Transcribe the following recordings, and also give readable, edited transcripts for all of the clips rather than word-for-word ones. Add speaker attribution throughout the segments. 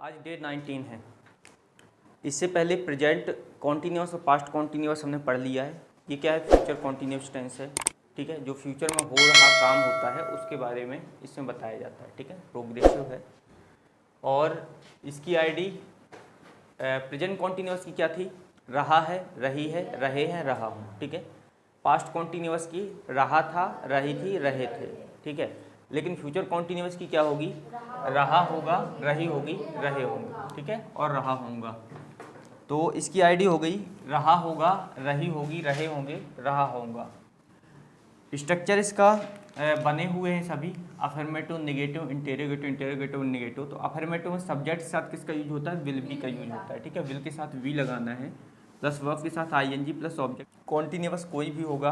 Speaker 1: आज डे 19 है। इससे पहले प्रेजेंट कॉन्टीन्यूअस और पास्ट कॉन्टीन्यूअस हमने पढ़ लिया है। ये क्या है? फ्यूचर कॉन्टीन्यूअस टेंस है। ठीक है, जो फ्यूचर में हो रहा काम होता है उसके बारे में इसमें बताया जाता है। ठीक है, प्रोग्रेसिव है। और इसकी आईडी प्रेजेंट कॉन्टीन्यूअस की क्या थी? रहा है, रही है, रहे हैं, रहा हूँ। ठीक है, पास्ट कॉन्टीन्यूअस की रहा था, रही थी, रहे थे। ठीक है, लेकिन फ्यूचर कॉन्टीन्यूअस की क्या होगी? रहा होगा, रही होगी, रहे होंगे। ठीक है, और रहा होगा। तो इसकी आईडी हो गई रहा होगा, रही होगी, रहे होंगे, रहा होगा। स्ट्रक्चर इसका बने हुए हैं सभी affirmative, negative, interrogative, interrogative, negative. तो अफर्मेटिव में सब्जेक्ट के साथ किसका यूज होता है? विल बी का यूज होता है। ठीक है, विल के साथ वी लगाना है, प्लस वर्ब के साथ आईएनजी प्लस ऑब्जेक्ट। कॉन्टीन्यूअस कोई भी होगा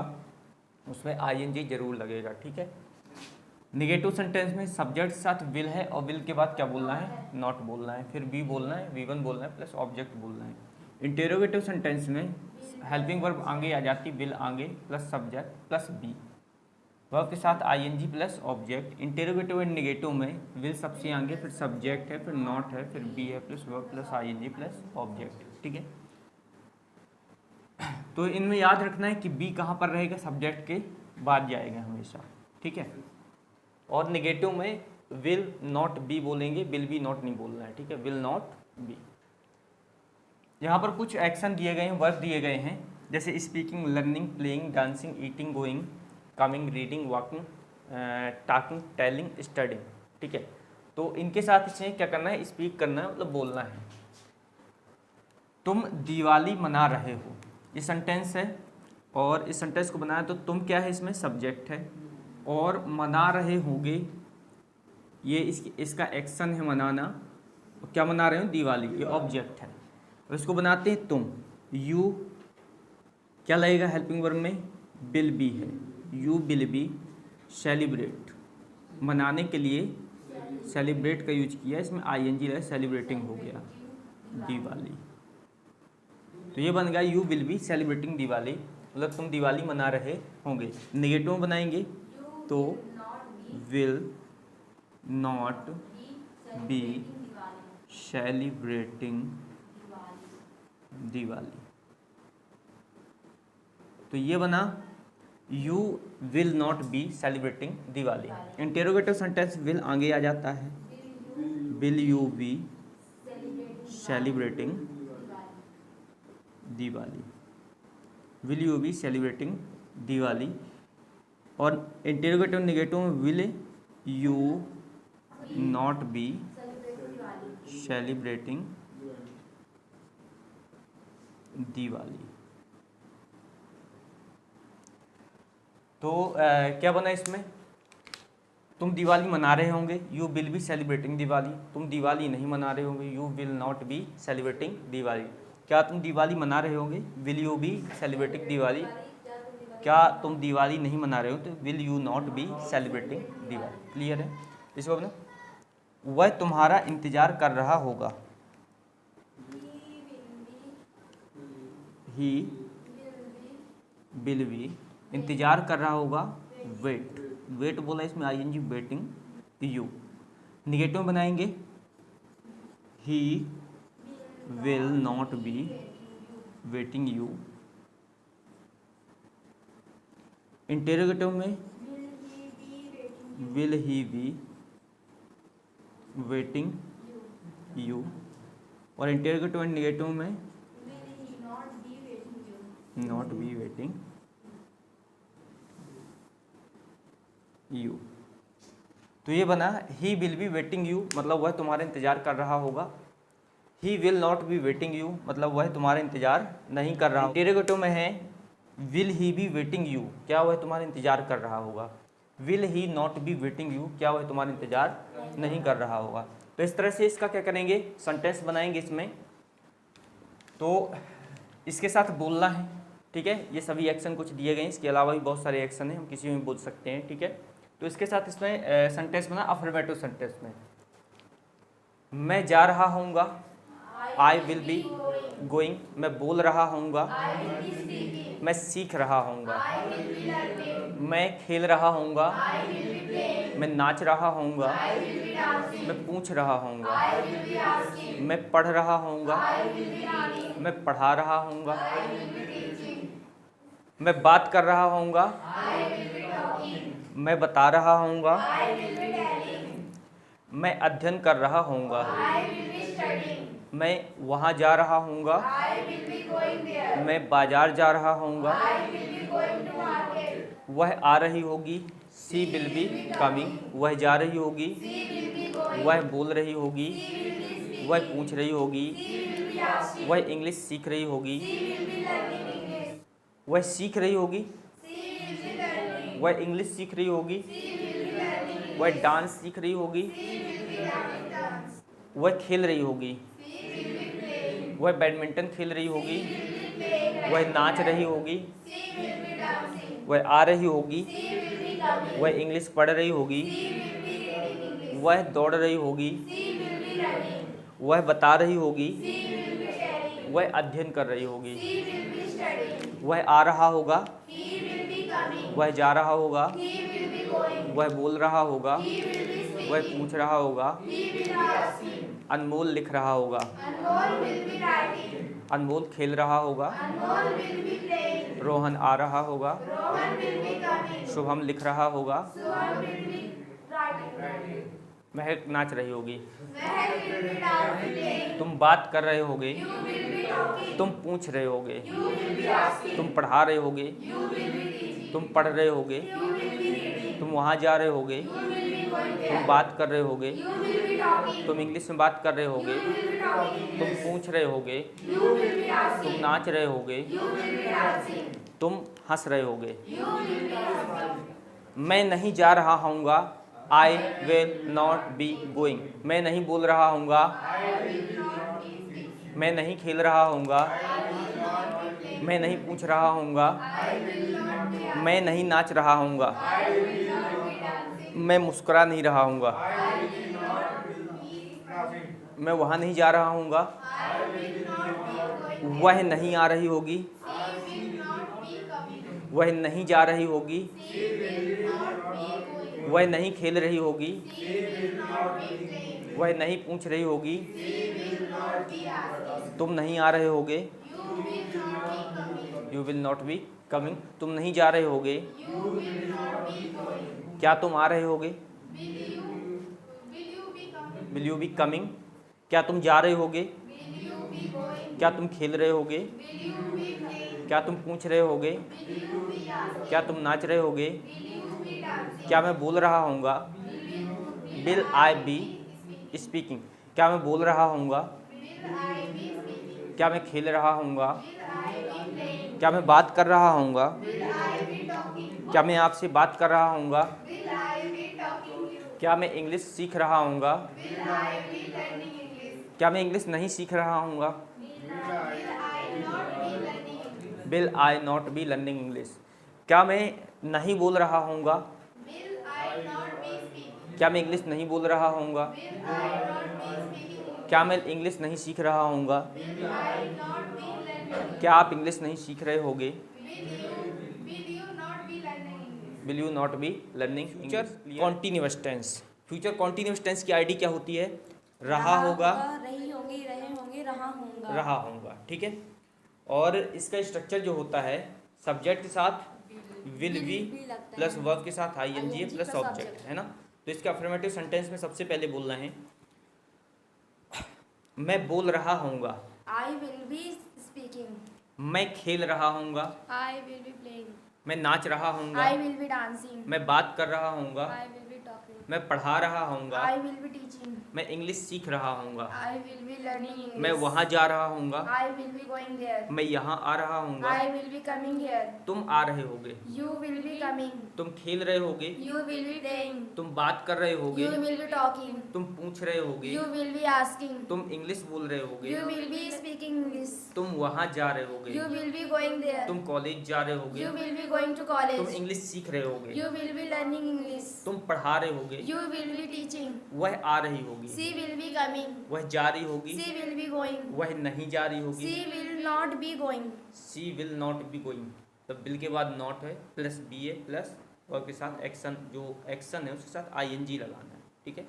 Speaker 1: उसमें आईएनजी जरूर लगेगा। ठीक है, नेगेटिव सेंटेंस में सब्जेक्ट के साथ विल है और विल के बाद क्या बोलना है? नॉट बोलना है, फिर बी बोलना है, वी1 बोलना है, प्लस ऑब्जेक्ट बोलना है। इंटेरोगेटिव सेंटेंस में हेल्पिंग वर्ब आगे आ जाती, विल आगे, plus subject plus be, verb के साथ ING plus object. Interrogative and negative में विल सबसे आगे, फिर सब्जेक्ट है, फिर नॉट है, फिर बी है, plus verb plus ING plus object. ठीक है, तो इनमें याद रखना है कि बी कहाँ पर रहेगा? सब्जेक्ट के बाद जाएगा हमेशा। ठीक है, और नेगेटिव में विल नॉट बी बोलेंगे, विल बी नॉट नहीं बोलना है। ठीक है, विल नॉट बी। यहाँ पर कुछ एक्शन दिए गए हैं, वर्ब दिए गए हैं, जैसे speaking, learning, playing, dancing, eating, going, coming, reading, walking, talking, telling, studying. ठीक है, तो इनके साथ इसे क्या करना है? स्पीक करना है, मतलब बोलना है। तुम दिवाली मना रहे हो, ये सेंटेंस है, और इस सेंटेंस को बनाया तो तुम क्या है? इसमें सब्जेक्ट है, और मना रहे होगे ये इसका एक्शन है, मनाना। और क्या मना रहे हो? दिवाली, ये ऑब्जेक्ट है। और इसको बनाते हैं तुम, यू क्या लगेगा हेल्पिंग वर्ब में? विल बी है, यू विल बी सेलिब्रेट, मनाने के लिए सेलिब्रेट का यूज किया, इसमें आईएनजी रहे, सेलिब्रेटिंग हो गया दिवाली। तो ये बन गया you will be celebrating Diwali, मतलब तुम दिवाली मना रहे होंगे। नेगेटिव में बनाएंगे तो will not be celebrating Diwali. तो ये बना you will not be celebrating Diwali. Interrogative sentence will आगे आ जाता है, will you be celebrating Diwali, will you be celebrating Diwali. और इंटेरोगेटिव नेगेटिव में will you not be celebrating Diwali. तो क्या बना इसमें? तुम दिवाली मना रहे होंगे, you will be celebrating Diwali. तुम दिवाली नहीं मना रहे होंगे, you will not be celebrating Diwali. क्या तुम दिवाली मना रहे होंगे? Will you be celebrating Diwali. क्या तुम दिवाली नहीं मना रहे हो? तो will you not be celebrating Diwali. Clear है? इसको अपना वह तुम्हारा इंतजार कर रहा होगा, ही विल बी इंतजार कर रहा होगा, वेट, वेट बोला इसमें आईएनजी, वेटिंग यू। निगेटिव बनाएंगे he will not be waiting you. Interrogative में will he be waiting you. और इंटेरोगेटिव एंड निगेटिव में नॉट बी वेटिंग यू। तो ये बना he will be waiting you, मतलब वह तुम्हारा इंतजार कर रहा होगा। He will not be waiting you, मतलब वह तुम्हारा इंतजार नहीं कर रहा। इंटेरोगेटिव में है will he be waiting you, क्या वह तुम्हारा इंतजार कर रहा होगा। Will he not be waiting you, क्या वह तुम्हारा इंतजार नहीं कर रहा होगा। तो इस तरह से इसका क्या करेंगे? सेंटेंस बनाएंगे इसमें। तो इसके साथ बोलना है। ठीक है, ये सभी एक्शन कुछ दिए गए हैं, इसके अलावा भी बहुत सारे एक्शन हैं, हम किसी में बोल सकते हैं। ठीक है, तो इसके साथ इसमें सेंटेंस बना अफर्मेटिव सेंटेंस में, मैं जा रहा हूँगा, आई विल बी गोइंग, मैं बोल रहा हूँगा, मैं सीख रहा हूँगा, मैं खेल रहा हूँगा, मैं नाच रहा होऊंगा, मैं पूछ रहा होऊंगा, मैं पढ़ रहा होऊंगा, मैं पढ़ा रहा होऊंगा, मैं बात कर रहा होऊंगा, मैं बता रहा होऊंगा, मैं अध्ययन कर रहा होऊंगा, मैं वहाँ जा रहा होऊंगा, मैं बाजार जा रहा होऊंगा, वह आ रही होगी, सी विल बी कमिंग, वह जा रही होगी, वह बोल रही होगी, वह पूछ रही होगी, वह इंग्लिश सीख रही होगी, वह सीख रही होगी, वह इंग्लिश सीख रही होगी, वह डांस सीख रही होगी, वह खेल रही होगी, वह बैडमिंटन खेल रही होगी, वह नाच रही होगी, वह आ रही होगी, वह इंग्लिश पढ़ रही होगी, वह दौड़ रही होगी, वह बता रही होगी, वह अध्ययन कर रही होगी, वह आ रहा होगा, वह जा रहा होगा, वह बोल रहा होगा, वह पूछ रहा होगा, अनमोल लिख रहा होगा, अनमोल खेल रहा होगा, रोहन आ रहा होगा, शुभम लिख रहा होगा, महक नाच रही होगी, तुम बात कर रहे होगे, तुम पूछ रहे होगे, तुम पढ़ा रहे होगे, तुम पढ़ रहे होगे, तुम वहाँ जा रहे होगे, तुम बात कर रहे होगे, तुम इंग्लिश में बात कर रहे होगे, तुम पूछ रहे होगे, तुम नाच रहे होगे, तुम हंस रहे होगे। मैं नहीं जा रहा हूँगा, I will not be going, मैं नहीं बोल रहा हूँगा, मैं नहीं खेल रहा हूँगा, मैं नहीं पूछ रहा हूँगा, मैं नहीं नाच रहा हूँगा, मैं मुस्कुरा नहीं रहा हूँगा, मैं वहाँ नहीं जा रहा हूँगा, वह नहीं आ रही होगी, वह नहीं जा रही होगी, वह नहीं खेल रही होगी, वह नहीं पूछ रही होगी, तुम नहीं आ रहे होगे, you will not be coming, तुम नहीं जा रहे होगे, क्या तुम आ रहे होगे, विल यू बी कमिंग, क्या तुम जा रहे होगे, क्या तुम खेल रहे होगे, क्या तुम पूछ रहे होगे, क्या तुम नाच रहे होगे, क्या मैं बोल रहा हूँगा, विल आई बी स्पीकिंग, क्या मैं बोल रहा हूँगा, क्या मैं खेल रहा हूँगा, क्या मैं बात कर रहा हूँगा, क्या मैं आपसे बात कर रहा हूँगा, क्या मैं इंग्लिश सीख रहा हूँगा, क्या मैं इंग्लिश नहीं सीख रहा हूँगा, will I not be learning English, क्या मैं नहीं बोल रहा हूँगा, क्या मैं इंग्लिश नहीं बोल रहा हूँगा, क्या मैं इंग्लिश नहीं सीख रहा हूँगा, क्या आप इंग्लिश नहीं सीख रहे होगे, will you not be learning. Future continuous tense, future continuous tense की आईडी क्या होती है, रहा होगा,
Speaker 2: रही होंगी, रहे होंगे, रहा होगा,
Speaker 1: रहा होगा, ठीक है। और इसका स्ट्रक्चर जो होता है, सब्जेक्ट के साथ विल बी प्लस वर्ब के साथ आईएनजी प्लस ऑब्जेक्ट, है ना। तो इसके अफर्मेटिव सेंटेंस में सबसे पहले बोलना है, मैं बोल रहा हूँगा,
Speaker 2: आई विल बी स्पीकिंग,
Speaker 1: मैं खेल रहा हूँगा,
Speaker 2: आई विल बी प्लेइंग,
Speaker 1: मैं नाच रहा हूँगा,
Speaker 2: आई विल बी डांसिंग,
Speaker 1: मैं बात कर रहा हूँगा,
Speaker 2: आई विल बी टॉकिंग,
Speaker 1: मैं पढ़ा रहा हूँगा,
Speaker 2: आई विल बी टीचिंग,
Speaker 1: मैं इंग्लिश सीख रहा हूँगा,
Speaker 2: I will be learning English,
Speaker 1: मैं वहाँ जा रहा हूँगा,
Speaker 2: I will be going there,
Speaker 1: मैं यहाँ आ रहा हूँगा,
Speaker 2: I will be coming here,
Speaker 1: तुम आ रहे होगे,
Speaker 2: यू विल बी कमिंग,
Speaker 1: तुम खेल रहे होगे,
Speaker 2: यू विल बी प्लेइंग,
Speaker 1: तुम बात कर रहे होगे,
Speaker 2: यू विल बी टॉकिंग,
Speaker 1: तुम पूछ रहे होगे,
Speaker 2: यू विल बी आस्किंग,
Speaker 1: तुम इंग्लिश बोल रहे होगे,
Speaker 2: you will be speaking English,
Speaker 1: तुम वहाँ जा रहे होगे,
Speaker 2: you will be going there,
Speaker 1: तुम कॉलेज जा रहे होगे,
Speaker 2: you will be going to
Speaker 1: तुम
Speaker 2: college,
Speaker 1: इंग्लिश सीख रहे होगे,
Speaker 2: you will be learning English,
Speaker 1: तुम पढ़ा रहे होगे,
Speaker 2: you will be teaching,
Speaker 1: वह आ रही होगी,
Speaker 2: she will be coming,
Speaker 1: वह जा रही होगी,
Speaker 2: she will be going,
Speaker 1: वह नहीं जा रही होगी,
Speaker 2: she will not be going,
Speaker 1: she will not be going. तो बिल के बाद नॉट है plus be a plus verb के साथ एक्शन, जो एक्शन है उसके साथ आईएनजी लगाना है, ठीक है।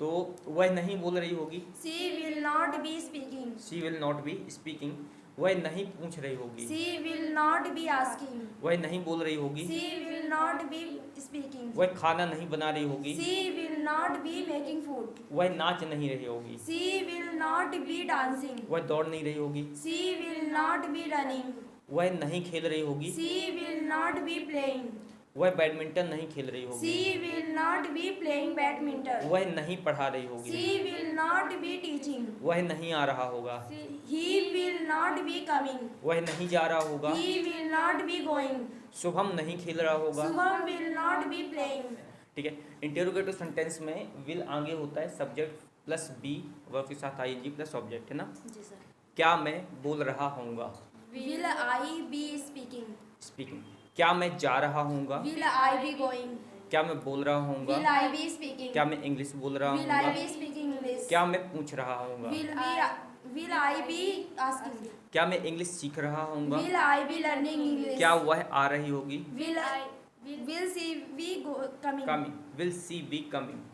Speaker 1: तो वह नहीं बोल रही होगी,
Speaker 2: She will not be speaking.
Speaker 1: She will not be speaking, वह नहीं पूछ रही होगी,
Speaker 2: She will not be asking.
Speaker 1: वह नहीं बोल रही होगी,
Speaker 2: She will not be speaking.
Speaker 1: वह खाना नहीं बना रही होगी,
Speaker 2: She will not be making food.
Speaker 1: वह नाच नहीं रही होगी,
Speaker 2: She will not be dancing.
Speaker 1: वह दौड़ नहीं रही होगी,
Speaker 2: She will not be running.
Speaker 1: वह नहीं खेल रही होगी,
Speaker 2: She will not be playing.
Speaker 1: वह बैडमिंटन नहीं खेल रही होगी,
Speaker 2: She will not be playing badminton.
Speaker 1: वह नहीं पढ़ा रही होगी,
Speaker 2: She will not be teaching.
Speaker 1: वह नहीं आ रहा होगा,
Speaker 2: He will not be coming.
Speaker 1: वह नहीं जा रहा होगा,
Speaker 2: He will not be going.
Speaker 1: Shubham नहीं खेल रहा होगा,
Speaker 2: Shubham will not be playing.
Speaker 1: ठीक है। इंटेरोगेटिव सेंटेंस में विल आगे होता है सब्जेक्ट प्लस बी, वर्ब के साथ आईएनजी प्लस ऑब्जेक्ट, है ना।
Speaker 2: जी सर।
Speaker 1: क्या मैं बोल रहा हूँगा,
Speaker 2: Will I be speaking?
Speaker 1: Speaking. क्या मैं जा रहा हूँगा,
Speaker 2: Will I be going?
Speaker 1: क्या मैं बोल रहा हूँगा,
Speaker 2: Will I be speaking?
Speaker 1: क्या मैं इंग्लिश बोल रहा
Speaker 2: Will I
Speaker 1: हूँगा,
Speaker 2: be speaking English?
Speaker 1: क्या मैं पूछ रहा हूँगा,
Speaker 2: Will I be asking?
Speaker 1: क्या मैं इंग्लिश सीख रहा हूँगा,
Speaker 2: Will I be learning English?
Speaker 1: क्या वह आ रही होगी,
Speaker 2: Will she be coming?
Speaker 1: Coming, will she be coming.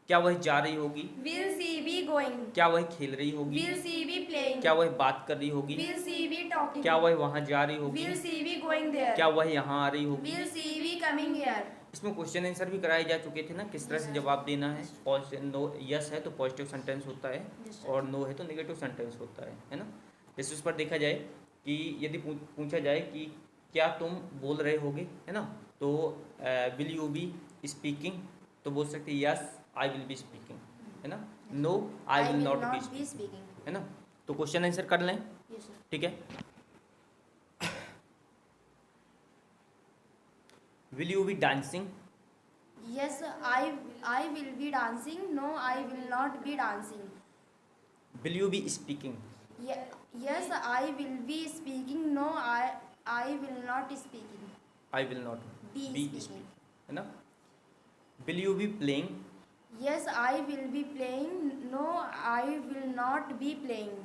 Speaker 1: क्या वह जा रही होगी,
Speaker 2: Will she be going?
Speaker 1: क्या वह खेल रही होगी,
Speaker 2: Will she be playing?
Speaker 1: क्या वह बात कर रही होगी,
Speaker 2: Will she be talking?
Speaker 1: क्या वह वहाँ जा रही होगी,
Speaker 2: Will she be going there?
Speaker 1: क्या वह यहाँ आ रही होगी।
Speaker 2: Will she be coming here?
Speaker 1: इसमें क्वेश्चन आंसर भी कराए जा चुके थे ना, किस तरह से जवाब देना है। पॉजिटिव नो, यस है तो पॉजिटिव सेंटेंस होता है, और नो है तो नेगेटिव सेंटेंस होता है ना। जैसे उस पर देखा जाए कि यदि पूछा जाए कि क्या तुम बोल रहे होगे, है ना, तो विल यू बी स्पीकिंग, तो बोल सकते हैं yes I will be speaking, है ना। No I will not be speaking, है ना। तो क्वेश्चन आंसर कर लें,
Speaker 2: Yes, sir.
Speaker 1: ठीक है। Will you B dancing,
Speaker 2: Yes, I will be dancing. No, I will not be dancing.
Speaker 1: Will you be speaking,
Speaker 2: Yes, I will be speaking. No, I will not speaking.
Speaker 1: I will not
Speaker 2: Be
Speaker 1: be
Speaker 2: speaking.
Speaker 1: Speaking, है ना। Will you be playing,
Speaker 2: Yes, I will be playing. No, I will not be playing.